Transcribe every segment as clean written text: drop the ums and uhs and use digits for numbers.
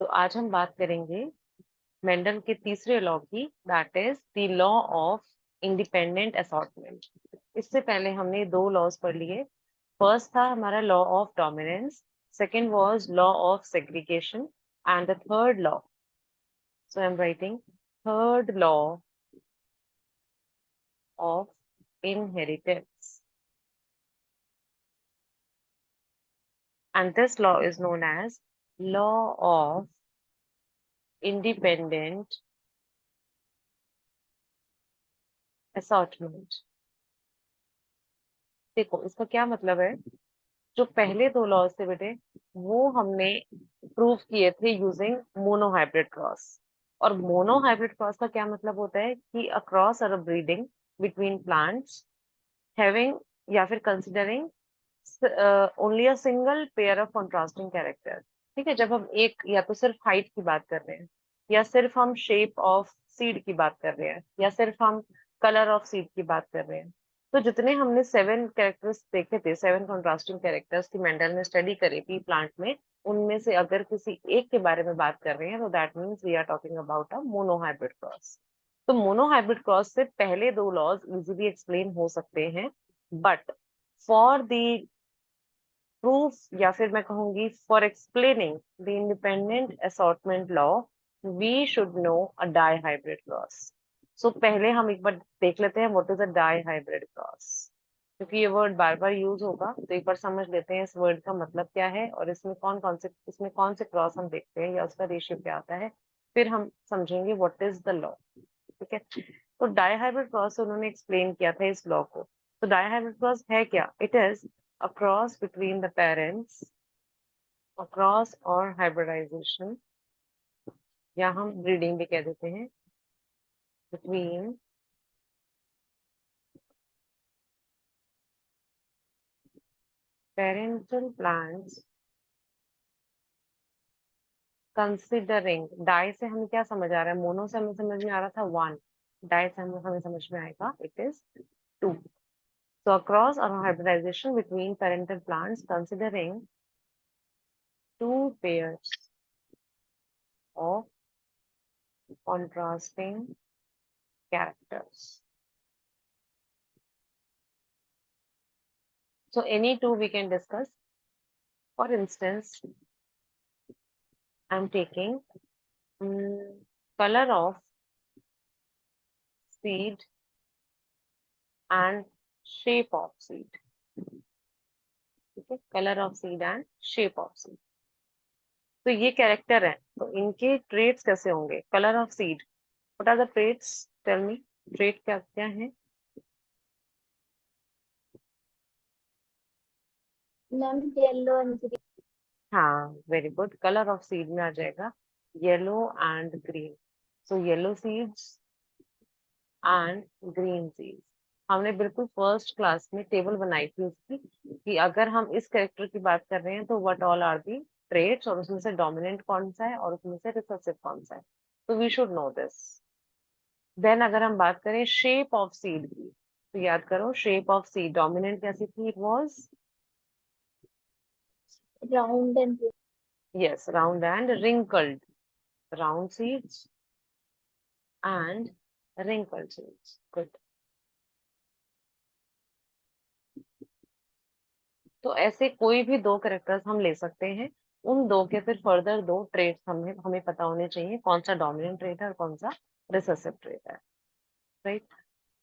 तो आज हम बात करेंगे मेंडल के तीसरे लॉ की, that is the law of independent assortment. इससे पहले हमने दो लॉज पढ़ लिए। फर्स्ट था हमारा law of dominance, second was law of segregation, and the third law, so I am writing third law of inheritance, and this law is known as law of independent assortment। देखो इसका क्या मतलब है। जो पहले दो लॉज थे बेटे, वो हमने प्रूव किए थे यूजिंग मोनोहाइब्रिड क्रॉस। और मोनोहाइब्रिड क्रॉस का क्या मतलब होता है कि अ क्रॉस और a breeding between plants having या फिर considering only a single pair of contrasting character. ठीक है, जब हम एक या तो सिर्फ हाइट की बात कर रहे हैं, या सिर्फ हम शेप ऑफ सीड की बात कर रहे हैं, या सिर्फ हम कलर ऑफ सीड की बात कर रहे हैं। तो जितने हमने 7 कैरेक्टर्स देखे थे, 7 कंट्रास्टिंग कैरेक्टर्स की मेंडल ने स्टडी करी थी प्लांट में, उनमें से अगर किसी एक के बारे में बात कर रहे हैं तो that means we are talking about a monohybrid cross. तो मोनोहाइब्रिड क्रॉस से पहले दो लॉज इजीली एक्सप्लेन हो सकते हैं, बट फॉर द प्रूफ, या फिर मैं कहूंगी for explaining the independent assortment law, we should know a dihybrid cross. So पहले हम एक बार देख लेते हैं what is a dihybrid cross, क्योंकि ये वर्ड बार बार यूज होगा, तो एक बार समझ लेते हैं इस वर्ड का मतलब क्या है और इसमें कौन से क्रॉस हम देखते हैं या उसका रेशियो क्या आता है। फिर हम समझेंगे व्हाट इज द लॉ। ठीक है, तो डाई हाइब्रिड क्रॉस उन्होंने एक्सप्लेन किया था इस लॉ को। तो डाई हाइब्रिड क्रॉस है क्या? It is a cross between the parents, a cross और hybridization, या हम ब्रीडिंग भी कह देते हैं, between parental plants considering, डाई से हमें क्या समझ आ रहा है, मोनो से हमें समझ में आ रहा था 1, डाई से हमें समझ में आएगा it is 2। So a cross or hybridization between parental plants considering two pairs of contrasting characters. So any two we can discuss. For instance, I'm taking color of seed and shape of seed। ठीक है, colour of seed and shape of seed. तो ये character है, तो इनके traits कैसे होंगे? Colour of seed, what are the traits? Tell me, trait क्या क्या है? Ma'am yellow and green. हाँ, very good, colour of seed में आ जाएगा yellow and green. So yellow seeds and green seeds. हमने बिल्कुल फर्स्ट क्लास में टेबल बनाई थी उसकी, कि अगर हम इस कैरेक्टर की बात कर रहे हैं तो what all are the traits, और उसमें से डोमिनेंट कौन सा है और उसमें से रिसेसिव कौन सा है। तो we should know this. Then अगर हम बात करें शेप ऑफ सीड की, तो याद करो शेप ऑफ सीड डोमिनेंट कैसी थी? It was round and yes, round and wrinkled, round seeds and wrinkled seeds। Good. तो ऐसे कोई भी दो कैरेक्टर्स हम ले सकते हैं, उन दो के फिर फर्दर दो ट्रेट्स हमें हमें पता होने चाहिए, कौन सा डोमिनेंट ट्रेट है और कौन सा रिसेसिव ट्रेट है। राइट।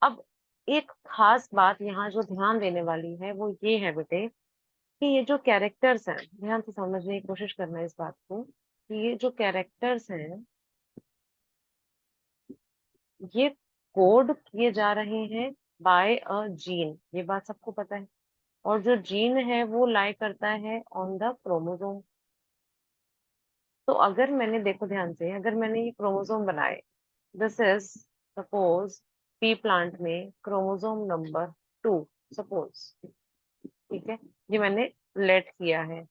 अब एक खास बात यहाँ जो ध्यान देने वाली है वो ये है बेटे, कि ये जो कैरेक्टर्स हैं, ध्यान से समझने की कोशिश करना है इस बात को, कि ये जो कैरेक्टर्स हैं ये कोड किए जा रहे हैं बाय अ जीन, ये बात सबको पता है। और जो जीन है वो लाई करता है ऑन द क्रोमोसोम। तो अगर मैंने, देखो ध्यान से, अगर मैंने ये क्रोमोसोम बनाए, this is suppose P plant में क्रोमोसोम नंबर 2, सपोज, ठीक है, ये मैंने लेट किया है।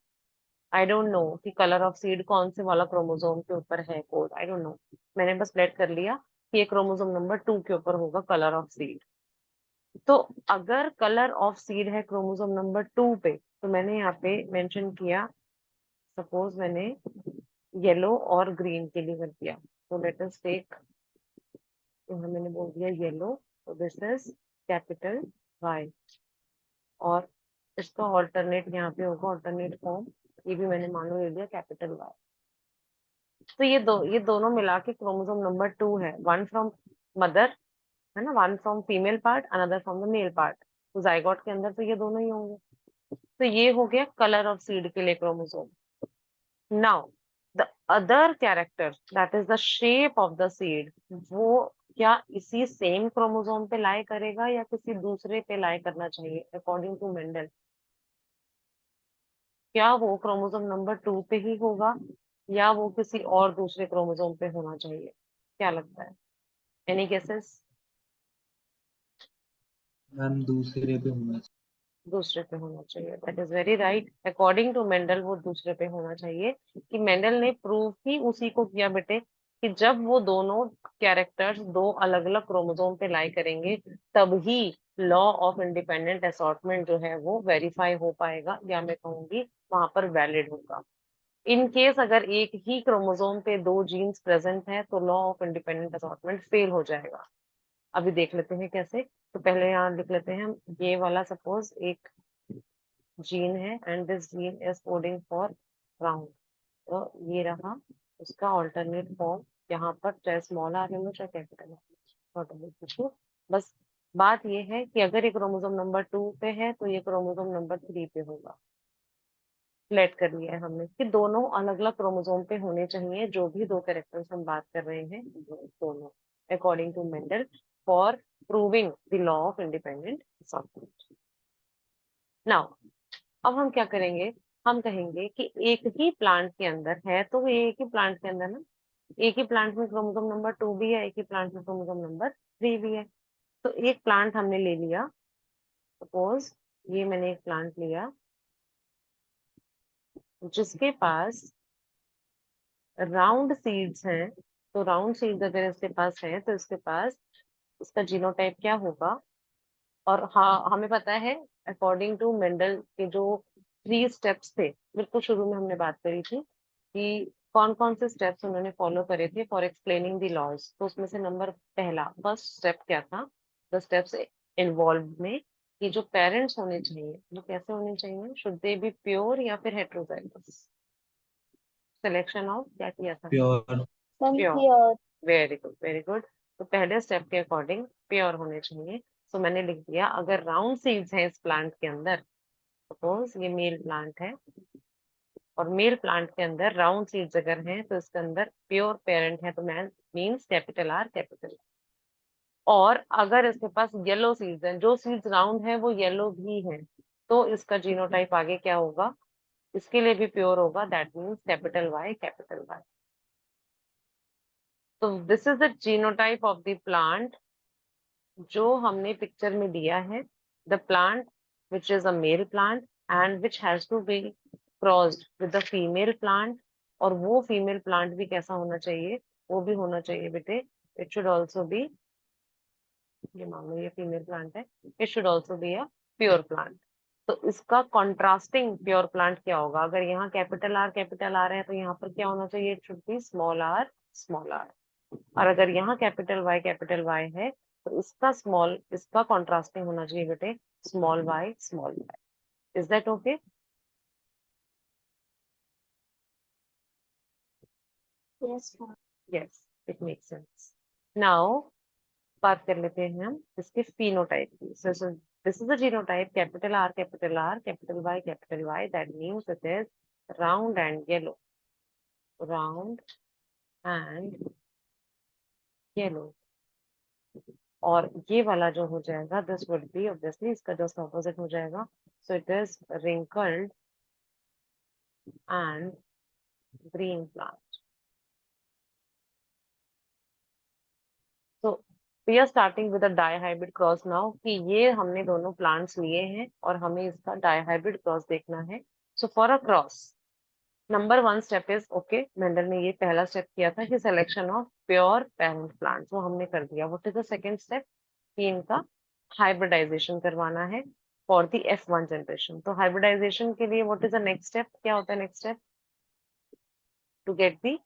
आई डोंट नो कि कलर ऑफ सीड कौन से वाला क्रोमोसोम के ऊपर है कोड, आई डोंट नो। मैंने बस लेट कर लिया कि ये क्रोमोसोम नंबर 2 के ऊपर होगा कलर ऑफ सीड। तो अगर कलर ऑफ सीड है क्रोमोसोम नंबर 2 पे, तो मैंने यहाँ पे मेंशन किया, सपोज मैंने येलो और ग्रीन के लिए कर दिया। तो लेट अस टेक, यहाँ मैंने बोल दिया येलो, तो दिस इज कैपिटल वाई, और इसका ऑल्टरनेट यहाँ पे होगा, ऑल्टरनेट फॉर्म, ये भी मैंने मान लो ले लिया कैपिटल वाई। तो ये दोनों मिला के क्रोमोसोम नंबर 2 है, वन फ्रॉम मदर, है ना, one from female part, another from the male part. तो जाइगोट के अंदर तो ये दोनों ही होंगे। तो ये हो गया कलर ऑफ सीड के लिए chromosome. Now the other character that is the shape of the seed, वो क्या इसी सेम क्रोमोसोम पे लाई करेगा या किसी दूसरे पे लाई करना चाहिए अकॉर्डिंग टू मेंडल? क्या वो क्रोमोसोम नंबर 2 पे ही होगा या वो किसी और दूसरे क्रोमोसोम पे होना चाहिए? क्या लगता है? Any guesses? मैम दूसरे पे होना चाहिए। दूसरे पे होना चाहिए, that is very right. According to Mendel वो दूसरे पे होना चाहिए, कि मेंडल ने प्रूव ही उसी को किया बेटे, कि जब वो दोनों कैरेक्टर्स दो अलग अलग क्रोमोसोम पे लाई करेंगे तभी लॉ ऑफ इंडिपेंडेंट असॉर्टमेंट जो है वो वेरीफाई हो पाएगा, या मैं कहूंगी वहां पर वैलिड होगा। इन केस अगर एक ही क्रोमोसोम पे दो जीन्स प्रेजेंट है तो law of independent assortment fail हो जाएगा। अभी देख लेते हैं कैसे। तो पहले यहाँ लिख लेते हैं हम, ये वाला सपोज एक जीन है and this gene is coding for round, तो ये रहा उसका ऑल्टरनेट फॉर्म। यहाँ पर चाहे स्मॉल आर ले लो चाहे capital R, not a big issue. बस बात ये है कि अगर ये क्रोमोसोम नंबर 2 पे है तो ये क्रोमोसोम नंबर 3 पे होगा। फ्लैट कर लिया है हमने कि दोनों अलग अलग क्रोमोसोम पे होने चाहिए, जो भी दो कैरेक्टर्स हम बात कर रहे हैं दोनों, according to Mendel, for proving the law of independent assortment. Now अब हम क्या करेंगे, हम कहेंगे कि एक ही प्लांट के अंदर है, तो ये एक ही प्लांट के अंदर ना, एक ही प्लांट में क्रोमोसोम नंबर 2 भी है, एक ही प्लांट में क्रोमोसोम नंबर 3 भी है। तो एक प्लांट हमने ले लिया, सपोज ये मैंने एक प्लांट लिया जिसके पास राउंड सीड्स हैं। तो राउंड सीड्स अगर इसके पास है तो इसके पास इसका जीनोटाइप क्या होगा? और हाँ, हमें पता है अकॉर्डिंग टू मेंडल के जो 3 स्टेप्स थे, बिल्कुल शुरू में हमने बात करी थी कि कौन कौन से स्टेप्स उन्होंने फॉलो करे थे फॉर एक्सप्लेनिंग द लॉज। तो उसमें से नंबर पहला फर्स्ट स्टेप क्या था? द स्टेप्स इन्वॉल्व में कि जो पेरेंट्स होने चाहिए वो कैसे होने चाहिए, शुड दे बी प्योर या फिर हेट्रोजाइगस? सिलेक्शन ऑफ क्या किया था? Pure. Ma'am pure. Pure. Very good, very good. तो पहले स्टेप के अकॉर्डिंग प्योर होने चाहिए। तो मैंने लिख दिया अगर राउंड सीड्स हैं इस प्लांट के अंदर, सपोज ये मेल प्लांट है और मेल प्लांट के अंदर राउंड सीड्स अगर हैं तो इसके अंदर प्योर पेरेंट है, तो मैं मीन्स कैपिटल आर कैपिटल। और अगर इसके पास येलो सीड्स हैं, जो सीड्स राउंड है वो येलो भी हैं, तो इसका जीनोटाइप आगे क्या होगा? इसके लिए भी प्योर होगा, that means capital Y capital Y. तो this is the genotype of the plant जो हमने पिक्चर में दिया है। The plant which is a male plant and which has to be crossed with the female plant. और वो female plant भी कैसा होना चाहिए? वो भी होना चाहिए बेटे, इट शुड ऑल्सो बी, ये मान लो ये फीमेल प्लांट है, it should also be a pure plant. तो इसका कॉन्ट्रास्टिंग प्योर प्लांट क्या होगा? अगर यहाँ कैपिटल आर है तो यहाँ पर क्या होना चाहिए? It should be small r small r. और अगर यहाँ कैपिटल वाई है तो इसका कॉन्ट्रास्टिंग होना चाहिए बेटे small y small y. Is that okay? Yes ma'am. Yes, it makes sense. Now बात कर लेते हैं हम इसके फिनोटाइप की। So this is the genotype capital Y, that means it is round and yellow, round and yellow. और ये वाला जो हो जाएगा दिस वुड बी ऑब्वियसली इसका जस्ट ऑपोजिट हो जाएगा, so it is wrinkled and green plant. तो we are starting with a dihybrid cross now, कि ये हमने दोनों प्लांट्स लिए हैं और हमें इसका डाइहाइब्रिड क्रॉस देखना है। So for a cross, number 1 step is okay, Mendel ने ये पहला स्टेप किया था कि selection of pure parent plants, वो हमने कर दिया। What is the second step? कि इनका हाइब्रिडाइजेशन करवाना है फॉर द F1 जनरेशन। तो हाइब्रिडाइजेशन के लिए what is the next step? क्या होता है next step? To get the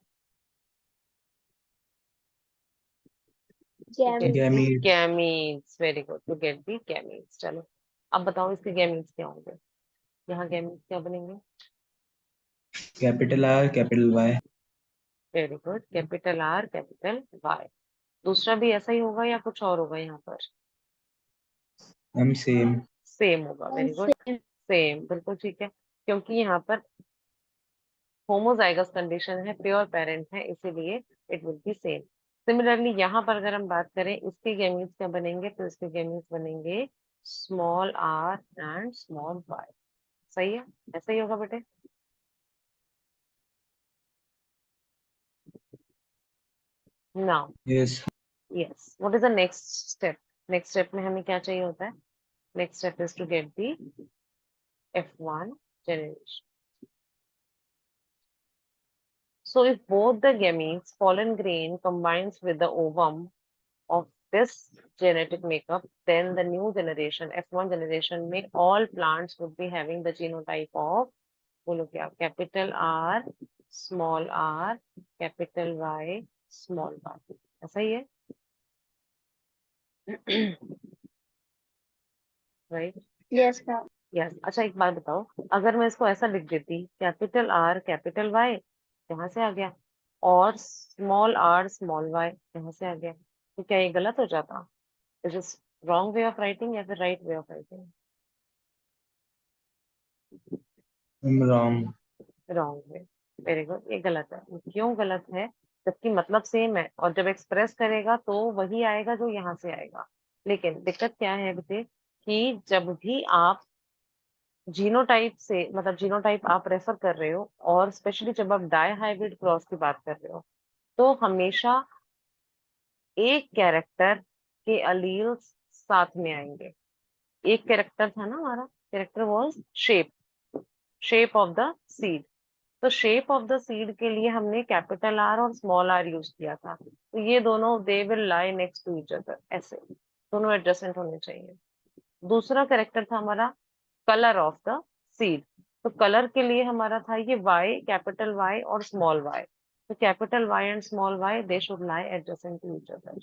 Gametes. Gametes. Gametes, very good, to get the gametes. चलो अब बताओ इसके गैमीट्स क्या होंगे। यहाँ गैमीट्स क्या बनेंगे? Capital R capital Y. Very good, capital R capital Y. दूसरा भी ऐसा ही होगा या कुछ और होगा यहाँ पर? Ma'am same. सेम होगा, वेरी गुड, सेम, बिल्कुल ठीक है, क्योंकि यहाँ पर होमोजाइगस कंडीशन है, प्योर पेरेंट है, इसीलिए it will be same. Similarly यहाँ पर अगर हम बात करें इसके गैमीट्स क्या बनेंगे, तो इसके गैमीट्स बनेंगे small r and small y. सही है, ऐसा ही होगा बेटे। Now yes. Yes, what is the next step? Next step में हमें क्या चाहिए होता है? Next step is to get the F1 generation. So if both the gametes, pollen grain, combines with the ovum of this genetic makeup, then the new generation, F1 generation, में all plants would be having the genotype of, बोलो क्या, capital R, small r, capital Y, small y. ऐसा ही है? Right? Yes, ma'am. Yes. अच्छा एक बात बताओ, अगर मैं इसको ऐसा लिख देती, कैपिटल आर कैपिटल वाई, यहाँ से आ गया, और स्मॉल आर स्मॉल वाई यहाँ से आ गया, तो क्या ये गलत हो जाता? Is it wrong way of writing या फिर right way of writing? Ma'am wrong. Wrong way, very good, ये गलत है। क्यों गलत है? जबकि मतलब सेम है, और जब एक्सप्रेस करेगा तो वही आएगा जो यहाँ से आएगा। लेकिन दिक्कत क्या है बेटे, कि जब भी आप जीनोटाइप से, मतलब जीनोटाइप आप रेफर कर रहे हो, और स्पेशली जब आप डाई हाइब्रिड क्रॉस की बात कर रहे हो, तो हमेशा एक कैरेक्टर के अलील्स साथ में आएंगे। एक कैरेक्टर था ना हमारा, character was shape, shape of the seed. तो शेप ऑफ द सीड के लिए हमने कैपिटल आर और स्मॉल आर यूज किया था, तो ये दोनों they will lie next to each other, ऐसे दोनों एडजस्टेंट होने चाहिए। दूसरा कैरेक्टर था हमारा कलर ऑफ द सीड, तो कलर के लिए हमारा था ये वाई, कैपिटल वाई और स्मॉल वाई, तो capital Y and small y they should lie adjacent to each other.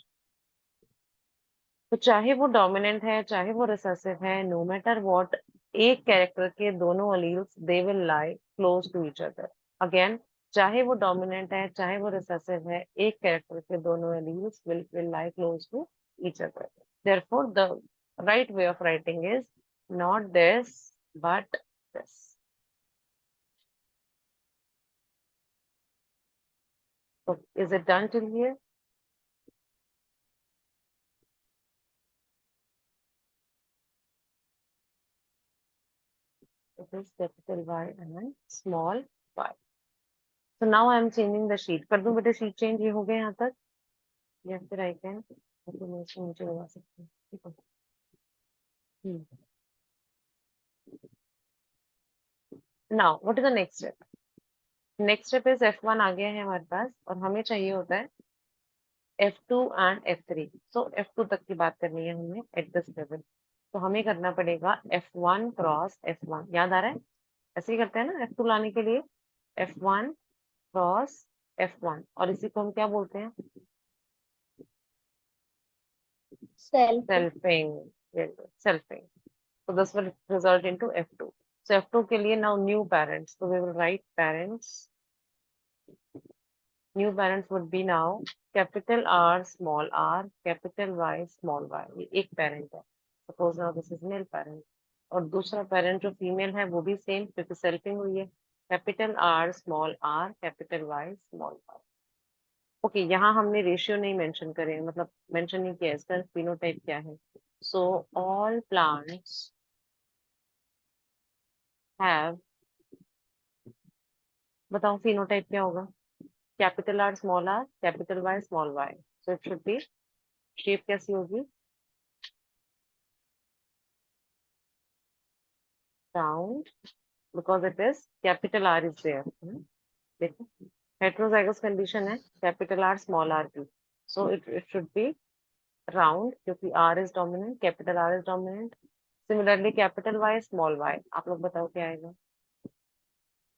तो चाहे वो डोमिनेंट है चाहे वो रिसेसिव है, नो मैटर व्हाट, एक कैरेक्टर के दोनों alleles they will lie close to each other. Again, चाहे वो डोमिनेंट है चाहे वो रिसेसिव है, एक कैरेक्टर के दोनों alleles will lie close to each other. Therefore, the right way of writing is not this but this. So, is it done till here? It is capital Y and small y. So now I am changing the sheet. कर दूं बेटे sheet change? ये हो गया यहाँ तक, या फिर I can नीचे लगा सकती हूँ, ठीक है? Now what is the next step? Next step is F1 आ गया है हमारे पास, और हमें चाहिए होता है F2 and F3। So F2 तक की बात करनी है हमें एट दिस लेवल, तो हमें करना पड़ेगा F1 क्रॉस F1। याद आ रहा है? ऐसे ही करते हैं ना F2 लाने के लिए, F1 क्रॉस F1, और इसी को हम क्या बोलते हैं? Self. Selfing, selfing. So this will result into F2. So F2 के लिए now new parents, so we will write parents. New parents would be now capital R small r, capital Y small y. ये एक parent है। Suppose now this is male parent, और दूसरा parent जो female है वो भी same, क्योंकि selfing हुई है, capital R small r, capital Y small y. Okay, यहाँ हमने रेशियो नहीं मेंशन करे, मतलब मेंशन नहीं किया इसका phenotype क्या है। So all plants have, बताओ phenotype क्या होगा? Capital R small r, capital Y small y, so it should be, shape कैसी होगी? Round, because it is capital R is there. देखो हेट्रोजाइगस कंडीशन है कैपिटल आर स्मॉल आर की, so it should be round, क्योंकि R is dominant, capital R is dominant. Similarly capital Y small y, आप लोग बताओ क्या आएगा?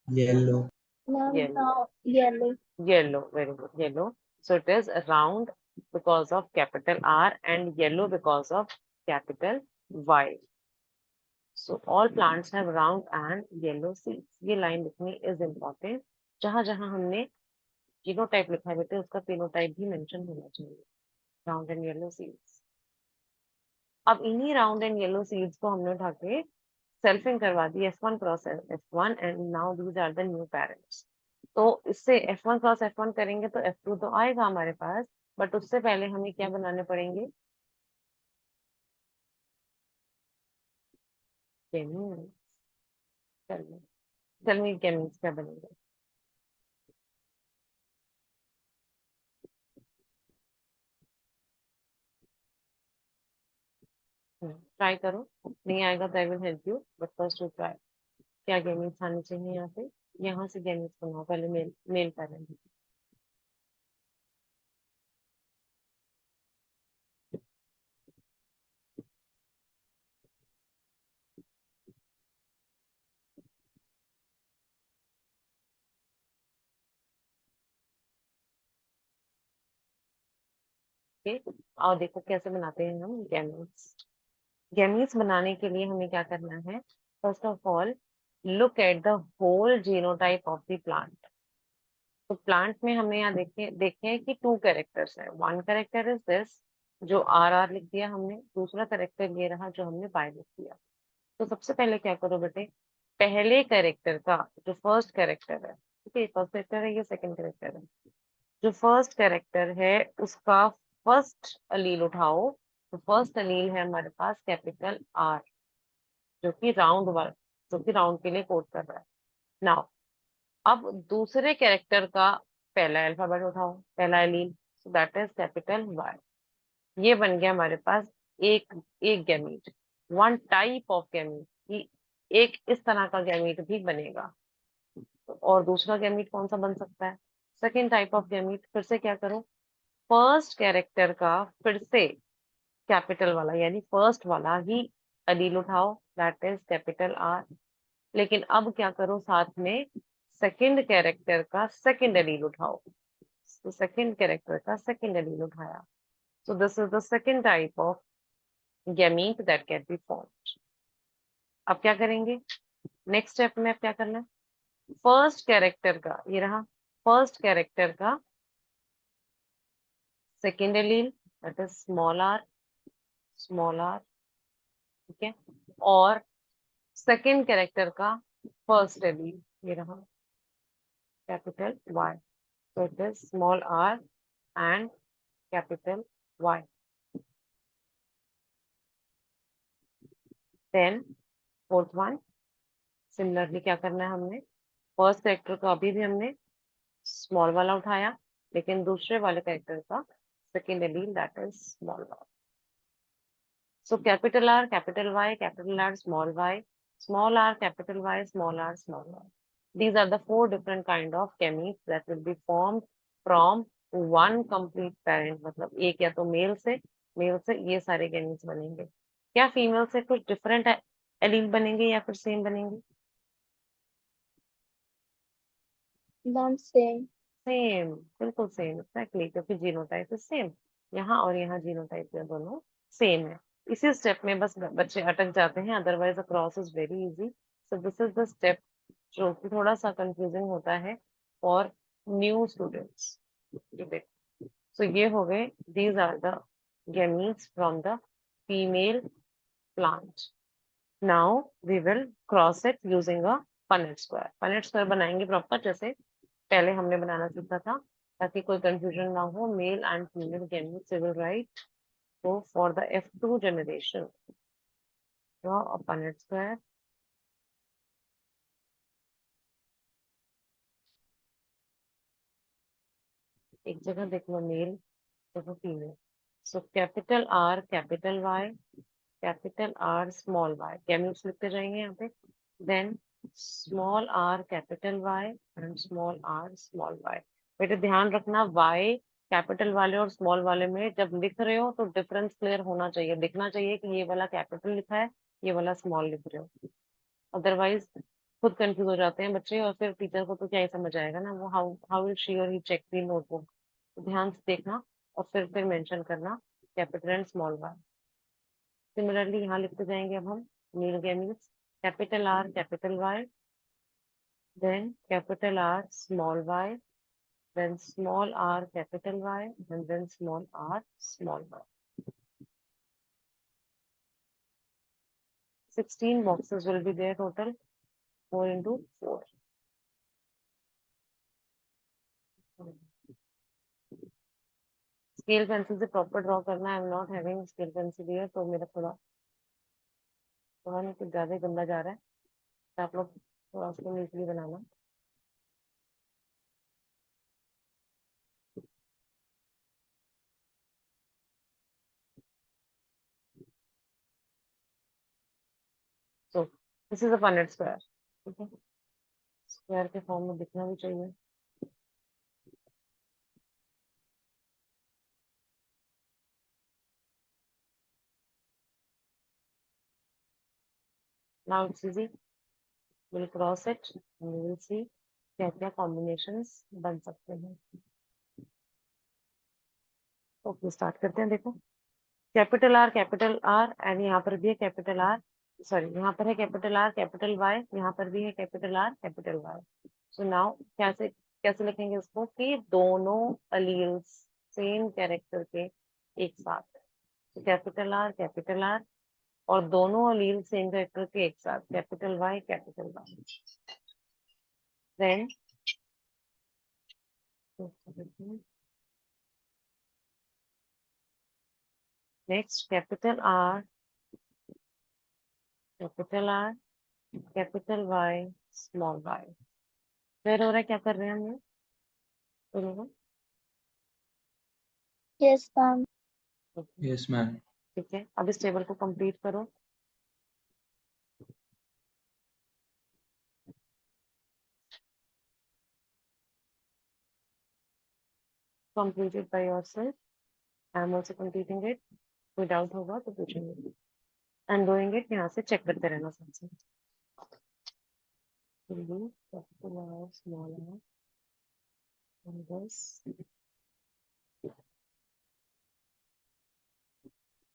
Yellow. Ma'am, Yellow. now yellow. Yellow, very good. Yellow. So it is round because of capital R and yellow because of capital Y. So all plants have round and yellow seeds. ये line लिखनी is important. जहां जहां हमने genotype लिखा है बेटे उसका phenotype भी मेंशन होना चाहिए. Round and yellow seeds. अब इन्हीं राउंड एंड येलो सीड्स को हमने उठा के सेल्फिंग करवा दी F1 cross F1 and now these are the new parents. तो इससे F1 क्रॉस F1 करेंगे तो F2 तो आएगा हमारे पास, बट उससे पहले हमें क्या बनाने पड़ेंगे? गेमीन्स. चलिए चलिए गेमीन्स क्या बनेगा? ट्राई करो. नहीं आएगा तो I will help you, but first to try. क्या गेमीन्स आने चाहिए यहाँ पे? यहाँ से गेमीन्स बनाओ पहले. Male male parent. ओके. और देखो कैसे बनाते हैं हम गेमीन्स. गेमीन्स बनाने के लिए हमें क्या करना है? First of all look at the whole genotype of the plant. तो प्लांट में हमने यहाँ देखे हैं कि 2 कैरेक्टर्स है. 1 कैरेक्टर इज दिस जो RR लिख दिया हमने. दूसरा कैरेक्टर ये रहा जो हमने बाय लिख दिया. तो सबसे पहले क्या करो बेटे, पहले कैरेक्टर का जो फर्स्ट कैरेक्टर है, ठीक है, फर्स्ट कैरेक्टर है, ये सेकंड कैरेक्टर है, जो फर्स्ट कैरेक्टर है उसका फर्स्ट अलील उठाओ. तो फर्स्ट अलील है हमारे पास कैपिटल R, जो कि राउंड वाला, जो कि राउंड के लिए कोड कर रहा है. नाउ अब दूसरे कैरेक्टर का पहला अल्फाबेट उठाओ, पहला allele, so that is capital Y. ये बन गया हमारे पास एक एक गैमीट, 1 टाइप ऑफ गैमीट. कि एक इस तरह का गैमीट भी बनेगा. और दूसरा गैमीट कौन सा बन सकता है? Second type of gamete. फिर से क्या करो, फर्स्ट कैरेक्टर का फिर से कैपिटल वाला यानी फर्स्ट वाला ही अलील उठाओ, दैट इज कैपिटल R. लेकिन अब क्या करो, साथ में सेकंड कैरेक्टर का सेकंड अलील उठाओ. तो सेकंड कैरेक्टर का सेकंड अलील उठाया. सो this is the second type of gamete that can be formed. अब क्या करेंगे नेक्स्ट स्टेप में? अब क्या करना है, फर्स्ट कैरेक्टर का, ये रहा फर्स्ट कैरेक्टर का second allele, that is small r, ठीक है, और सेकंड कैरेक्टर का फर्स्ट एलील, ये रहा capital Y. So it is small r and capital Y. Then fourth one, similarly क्या करना है हमने, फर्स्ट कैरेक्टर का अभी भी हमने स्मॉल वाला उठाया, लेकिन दूसरे वाले कैरेक्टर का second allele, that is small r. So capital R, capital Y, capital R, small r, capital Y, small r, small r. These are the 4 different kind of gametes that will be formed from one complete parent. मतलब एक या तो mail से ये सारे gametes बनेंगे. क्या female से कुछ डिफरेंट एलील बनेंगे या फिर सेम बनेंगे? Ma'am, same. सेम, बिल्कुल सेम, एक्जैक्टली, क्योंकि जीनोटाइप इज सेम. यहाँ और यहाँ जीनोटाइप दोनों सेम है. इसी स्टेप में बस बच्चे अटक जाते हैं, otherwise cross is very easy. So this is the step जो कि थोड़ा सा कंफ्यूजिंग होता है फॉर न्यू स्टूडेंट्स. सो ये हो गए, these are the gametes from the female plant. Now we will cross it using a Punnett square. Punnett square बनाएंगे प्रॉपर जैसे पहले हमने बनाना सीखा था, ताकि कोई कंफ्यूजन ना हो. Male and female gametes we will write. So for the F2 generation, draw a Punnett square. एक जगह देख लो मेल, जगह female. So capital R, capital Y, capital R, small y. gametes लिखते जाएंगे यहाँ पे. Then small r, capital Y and small r, small y. बेटे ध्यान रखना, y कैपिटल वाले और स्मॉल वाले में जब लिख रहे हो तो डिफरेंस क्लियर होना चाहिए, दिखना चाहिए कि ये वाला कैपिटल लिखा है, ये वाला स्मॉल लिख रहे हो. अदरवाइज खुद कंफ्यूज हो जाते हैं बच्चे, और फिर टीचर को तो क्या ही समझ आएगा ना, वो हाउ हाउ विल शी और ही चेक दी नोटबुक। तो ध्यान से देखना और फिर मेंशन करना capital and small y. Similarly यहाँ लिखते जाएंगे अब हम नील gametes, capital R capital Y, then capital R small y, then small r capital Y, and then small r small y. 16 boxes will be there total, 4 into 4. Scale pencil से proper draw करना है। I am not having scale pencil here, तो मेरा थोड़ा थोड़ा नहीं, कुछ ज्यादा ही गंदा जा रहा है, तो आप लोग थोड़ा उसको नीटली बनाना। So this is a Punnett square, ठीक है, स्क्वायर के फॉर्म में दिखना भी चाहिए। Now it's easy, will cross it and we will see क्या क्या कॉम्बिनेशंस बन सकते हैं। ओके, स्टार्ट करते हैं। देखो, कैपिटल आर एंड यहाँ पर भी है कैपिटल आर, सॉरी यहाँ पर है कैपिटल आर कैपिटल वाई, यहाँ पर भी है capital R capital Y. So now कैसे कैसे लिखेंगे इसको कि दोनों अलील्स सेम कैरेक्टर के एक साथ, तो कैपिटल आर और दोनों अलील सेम कैरेक्टर के एक साथ, capital Y capital Y. Then next capital R capital Y small y. फिर हो रहा है, क्या कर रहे हैं हम ये, बोलो। Yes, ma'am. Yes, ma'am. ठीक है, अब इस टेबल को कंप्लीट करो। Completed by yourself, I am also completing it. कोई डाउट होगा तो पूछेंगे। आई एम डूइंग इट, यहाँ से चेक करते रहना साथ साथ। Capital R small r and this,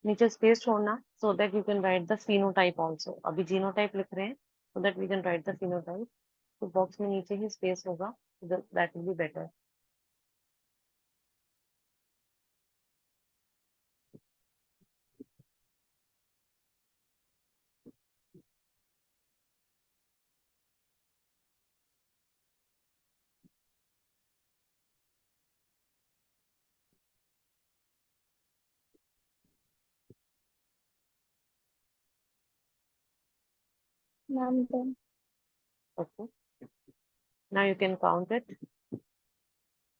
नीचे स्पेस छोड़ना so that you can write the phenotype also. अभी जीनोटाइप लिख रहे हैं so that we can write the phenotype, तो बॉक्स में नीचे ही स्पेस होगा, that will be better. Ma'am, then. Okay, now you can count it,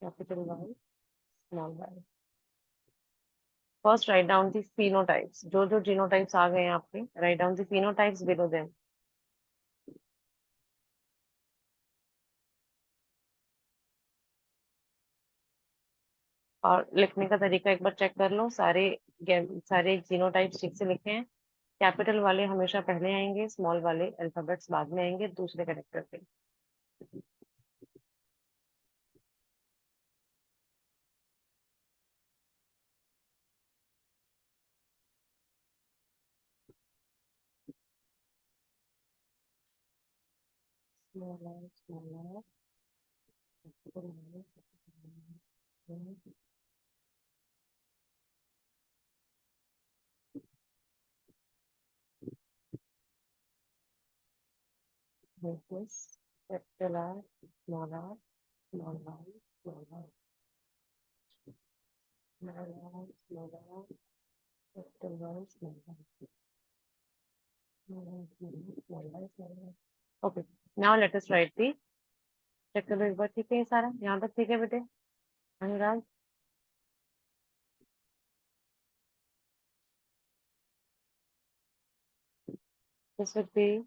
capital Y small y. First write down the phenotypes, जो जो जीनोटाइप्स आ गए हैं आपके, write down the phenotypes below them. और लिखने का तरीका एक बार चेक कर लो, सारे जीनोटाइप्स ठीक से लिखे हैं। कैपिटल वाले हमेशा पहले आएंगे, स्मॉल वाले अल्फाबेट्स बाद में आएंगे दूसरे कैरेक्टर पे। Small r small r capital R capital R small r small r small r small r small r capital R small r small r small r. Okay, now let us write the, check करो एक बार, ठीक है ये सारा यहाँ तक ठीक है बेटे? अनुराग, this would be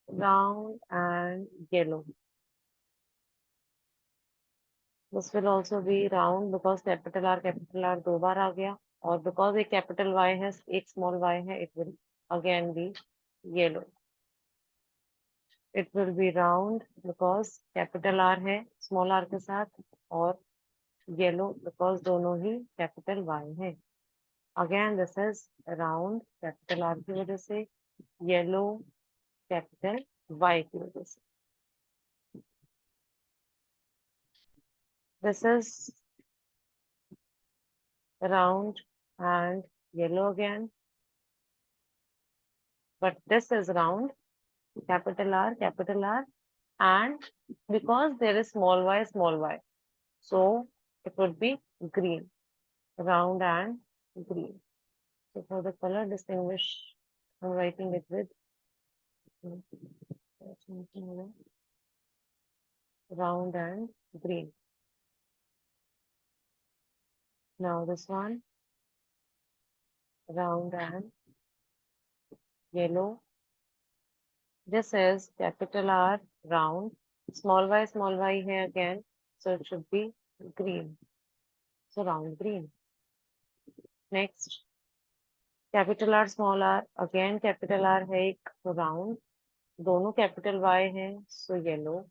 round and yellow. This will also be round because capital R दो बार आ गया, और because एक capital Y है एक small y है, it will again be yellow. It will be round because capital R है small r के साथ, और yellow because दोनों ही capital Y है. Again this is round capital R की वजह से, yellow capital Y की वजह से. This is round and yellow again, but this is round capital R, and because there is small y, so it would be green, round and green. So for the color distinguish, I'm writing it with round and green. Now this one, round and yellow. This is capital R, round, small y here again, so it should be green. So round green. Next, capital R, small r, again capital R है एक, तो round, दोनों capital Y है, so yellow.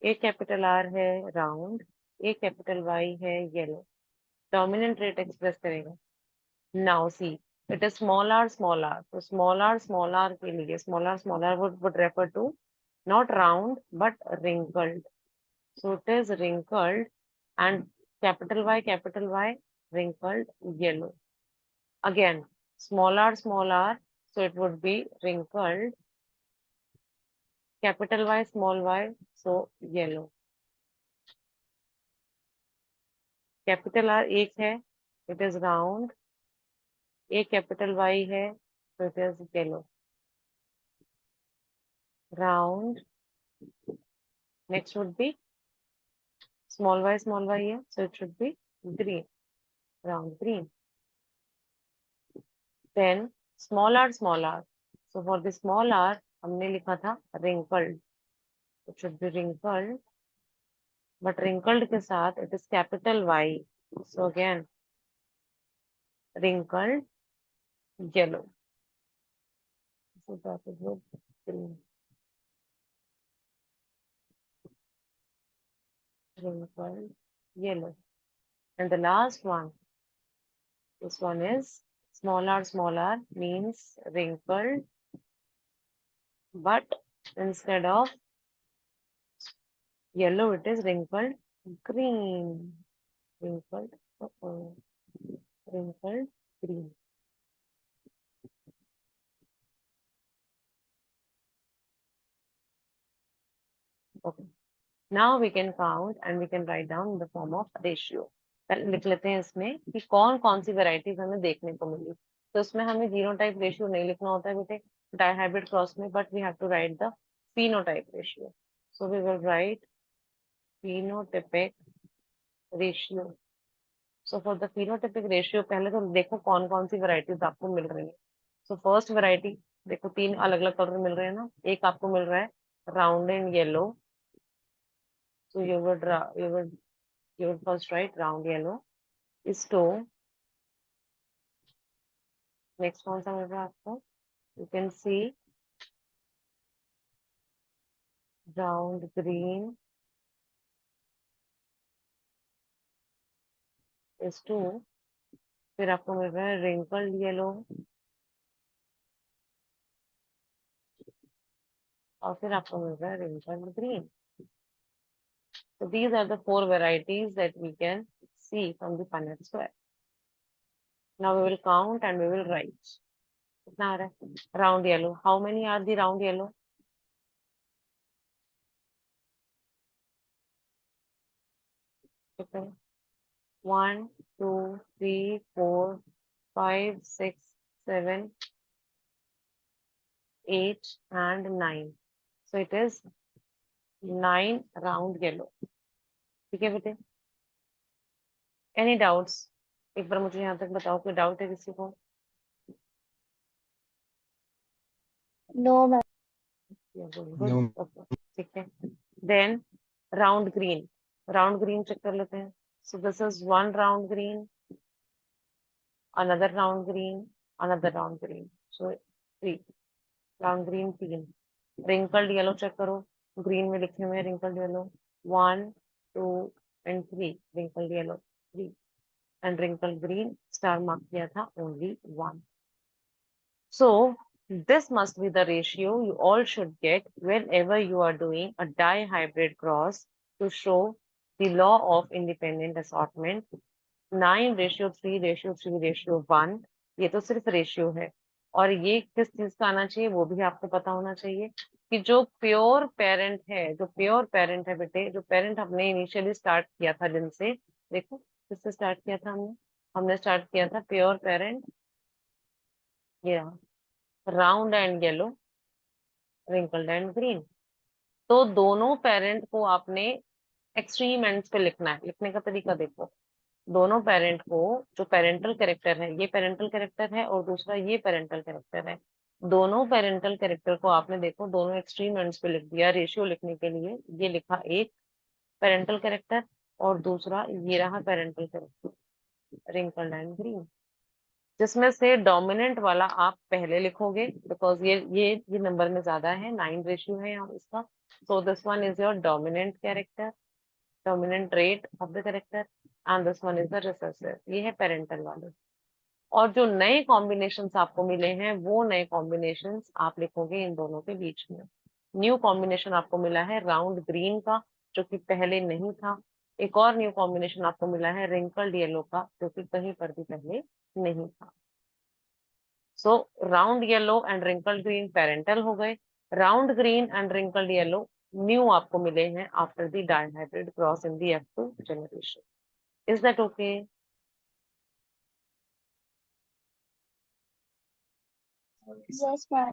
एक capital R है round, एक capital Y है yellow. Dominant rate express करेगा. Now see, it is small r. So small r के लिए small r would refer to not round but wrinkled. So it is wrinkled, and capital Y wrinkled yellow. Again, small r, so it would be wrinkled. Capital Y, small y, so yellow. Capital R एक है, it is round. एक capital Y है, so it is yellow. Round. Next would be small y है, so it should be green. Round green. Then small r. So for the small r, हमने लिखा था wrinkled. It should be wrinkled. But wrinkled के साथ it is capital Y. So again, wrinkled yellow. So that is what green. Wrinkled yellow. And the last one, this one is small r means wrinkled, but instead of yellow, it is wrinkled green. Wrinkled, wrinkled green. Okay. Now we can count and we can write down in the form of ratio. लिख लेते हैं इसमें कि कौन कौन सी varieties हमें देखने को मिली. तो इसमें हमें जीनोटाइप रेशियो नहीं लिखना होता है बेटे डायहाइब्रिड क्रॉस में, but we have to write the phenotype ratio. So we will write phenotypic ratio. So for the phenotypic ratio, पहले तो देखो कौन कौन सी वेराइटीज आपको मिल रही है. So first variety, देखो तीन अलग अलग कलर मिल रहे हैं ना. एक आपको मिल रहा है round and yellow. So you would first write round yellow is 2. Next कौन सा मिल रहा है आपको? You can see round green is 2. फिर आपको मिल रहा है wrinkled yellow, और फिर आपको मिल रहा है wrinkled green. So these are the 4 varieties that we can see from the Punnett square. Now we will count and we will write. कितना आ रहा है? Round yellow. How many are the round yellow? Okay. 1, 2, 3, 4, 5, 6, 7, 8 and 9. So it is 9 round yellow. ठीक है बेटे? Any doubts? एक बार मुझे यहाँ तक बताओ, कोई डाउट है किसी को? No, ma'am. No. Okay, ठीक है. Then round green. Round green check कर लेते हैं. So this is one round green, another round green, another round green. So 3 round green 3. Wrinkled yellow check करो, ग्रीन में लिखे हुए wrinkled yellow 1 2 and 3, wrinkled yellow 3 and wrinkled green star mark किया था only 1. So this must be the ratio you all should get whenever you are doing a dihybrid cross to show the law of independent assortment. 9:3:3:1 ये तो सिर्फ ratio है, और ये किस चीज का आना चाहिए वो भी आपको पता होना चाहिए कि जो प्योर पेरेंट है, जो प्योर पेरेंट है बेटे, जो पेरेंट हमने इनिशियली स्टार्ट किया था जिनसे, देखो किससे स्टार्ट किया था हमने, हमने स्टार्ट किया था प्योर पेरेंट, ये round and yellow, wrinkled and green. तो दोनों पेरेंट को आपने एक्सट्रीम एंड्स पे लिखना है. लिखने का तरीका देखो, दोनों पेरेंट को, जो पेरेंटल कैरेक्टर है, ये पेरेंटल कैरेक्टर है और दूसरा ये पेरेंटल कैरेक्टर है, दोनों पेरेंटल कैरेक्टर को आपने देखो दोनों एक्सट्रीम एंड्स पे लिख दिया रेशियो लिखने के लिए. ये लिखा एक पेरेंटल कैरेक्टर और दूसरा ये रहा parental character, wrinkled and green. जिसमें से डोमिनेंट वाला आप पहले लिखोगे बिकॉज ये नंबर में ज्यादा है, 9 रेशियो है यहाँ इसका. So this one is your dominant character, dominant trait of the character, and this one is the recessive. ये है पेरेंटल वाले. और जो नए कॉम्बिनेशंस आपको मिले हैं वो नए कॉम्बिनेशंस आप लिखोगे इन दोनों के बीच में. न्यू कॉम्बिनेशन आपको मिला है राउंड ग्रीन का जो कि पहले नहीं था. एक और न्यू कॉम्बिनेशन आपको मिला है रिंकल्ड येलो का जो कि कहीं पर भी पहले नहीं था. सो round yellow and wrinkled green parental हो गए, round green and wrinkled yellow new आपको मिले हैं after the dihybrid cross in the F2 generation. Is that okay? Yes, ma'am.